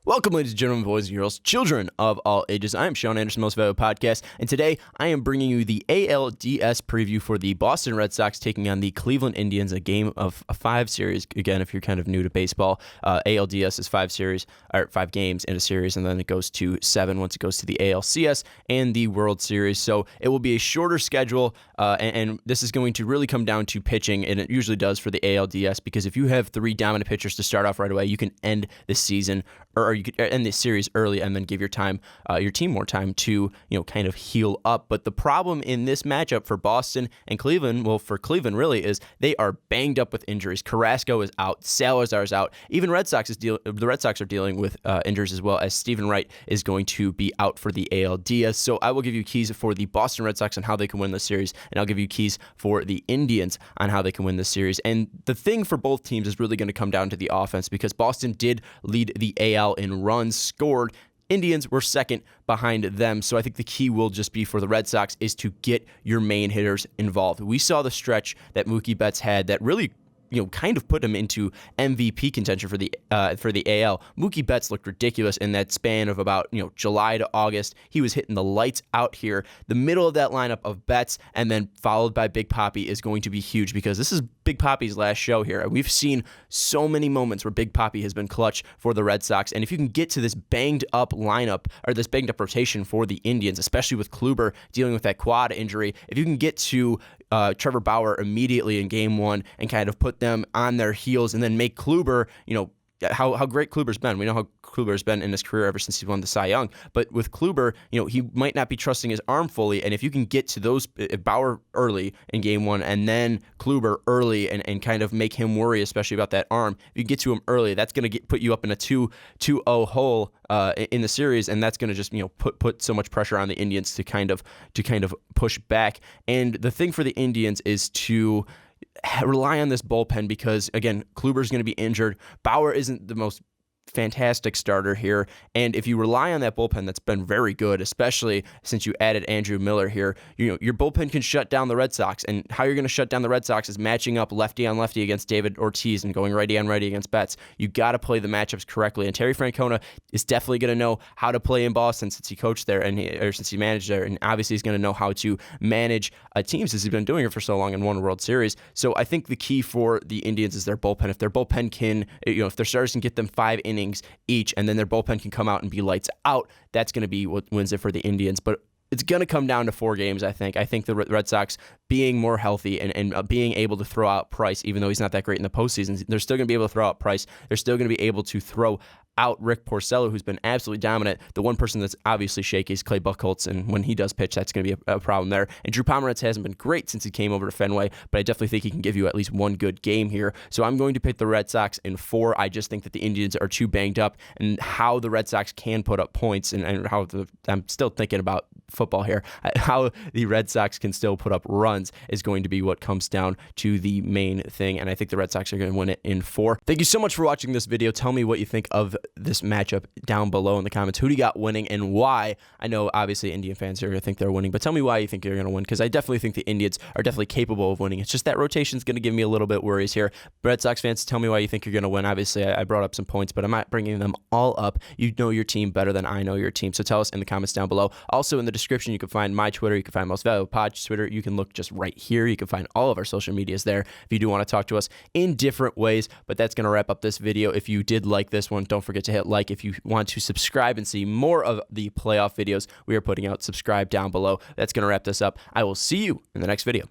Welcome, ladies and gentlemen, boys and girls, children of all ages. I am Sean Anderson, Most Valuable Podcast, and today I am bringing you the ALDS preview for the Boston Red Sox taking on the Cleveland Indians, a game of a 5 series. Again, if you're kind of new to baseball, ALDS is 5 games in a series, and then it goes to 7 once it goes to the ALCS and the World Series. So it will be a shorter schedule, and this is going to really come down to pitching, and it usually does for the ALDS, because if you have 3 dominant pitchers to start off right away, you can end the season, or you could end this series early and then give your team more time to, kind of heal up. But the problem in this matchup for Boston and Cleveland, well, for Cleveland really, is they are banged up with injuries. Carrasco is out, Salazar is out. Even the Red Sox are dealing with injuries as well, as Stephen Wright is going to be out for the ALDS. So I will give you keys for the Boston Red Sox on how they can win this series, and I'll give you keys for the Indians on how they can win this series. And the thing for both teams is really going to come down to the offense, because Boston did lead the AL in runs scored. Indians were second behind them. So I think the key will just be for the Red Sox is to get your main hitters involved. We saw the stretch that Mookie Betts had that really kind of put him into MVP contention for the AL. Mookie Betts looked ridiculous in that span of about July to August. He was hitting the lights out here. The middle of that lineup of Betts and then followed by Big Papi is going to be huge, because this is Big Papi's last show here. We've seen so many moments where Big Papi has been clutch for the Red Sox, and if you can get to this banged up lineup, or this banged up rotation for the Indians, especially with Kluber dealing with that quad injury, if you can get to Trevor Bauer immediately in game 1 and kind of put them on their heels, and then make Kluber, how great Kluber's been. We know how Kluber's been in his career ever since he won the Cy Young. But with Kluber, he might not be trusting his arm fully. And if you can get to those Bauer early in game 1 and then Kluber early and kind of make him worry, especially about that arm, if you get to him early, that's going to put you up in a 2-0 hole in the series, and that's going to just put so much pressure on the Indians to kind of push back. And the thing for the Indians is to rely on this bullpen, because again, Kluber's going to be injured. Bauer isn't the most fantastic starter here, and if you rely on that bullpen that's been very good, especially since you added Andrew Miller here, your bullpen can shut down the Red Sox. And how you're going to shut down the Red Sox is matching up lefty on lefty against David Ortiz and going righty on righty against Betts. You got to play the matchups correctly, and Terry Francona is definitely going to know how to play in Boston since he coached there or since he managed there, and obviously he's going to know how to manage teams since he's been doing it for so long and won a World Series. So I think the key for the Indians is their bullpen. If their bullpen can, if their starters can get them 5 innings each, and then their bullpen can come out and be lights out, that's going to be what wins it for the Indians. But it's going to come down to 4 games, I think. I think the Red Sox being more healthy and being able to throw out Price, even though he's not that great in the postseason, they're still going to be able to throw out Price. They're still going to be able to throw out Rick Porcello, who's been absolutely dominant. The one person that's obviously shaky is Clay Buchholz, and when he does pitch, that's going to be a problem there. And Drew Pomeranz hasn't been great since he came over to Fenway, but I definitely think he can give you at least one good game here. So I'm going to pick the Red Sox in 4. I just think that the Indians are too banged up, and how the Red Sox can put up points, and I'm still thinking about football here, how the Red Sox can still put up runs is going to be what comes down to the main thing, and I think the Red Sox are going to win it in 4. Thank you so much for watching this video. Tell me what you think of this matchup down below in the comments. Who do you got winning and why? I know obviously Indian fans are going to think they're winning, but tell me why you think you're going to win, because I definitely think the Indians are definitely capable of winning. It's just that rotation's going to give me a little bit worries here. Red Sox fans, tell me why you think you're going to win. Obviously, I brought up some points, but I'm not bringing them all up. You know your team better than I know your team, so tell us in the comments down below. Also, in the description, you can find my Twitter. You can find Most Valuable Pod's Twitter. You can look just right here. You can find all of our social medias there if you do want to talk to us in different ways. But that's going to wrap up this video. If you did like this one, don't forget to hit like. If you want to subscribe and see more of the playoff videos we are putting out, subscribe down below. That's going to wrap this up. I will see you in the next video.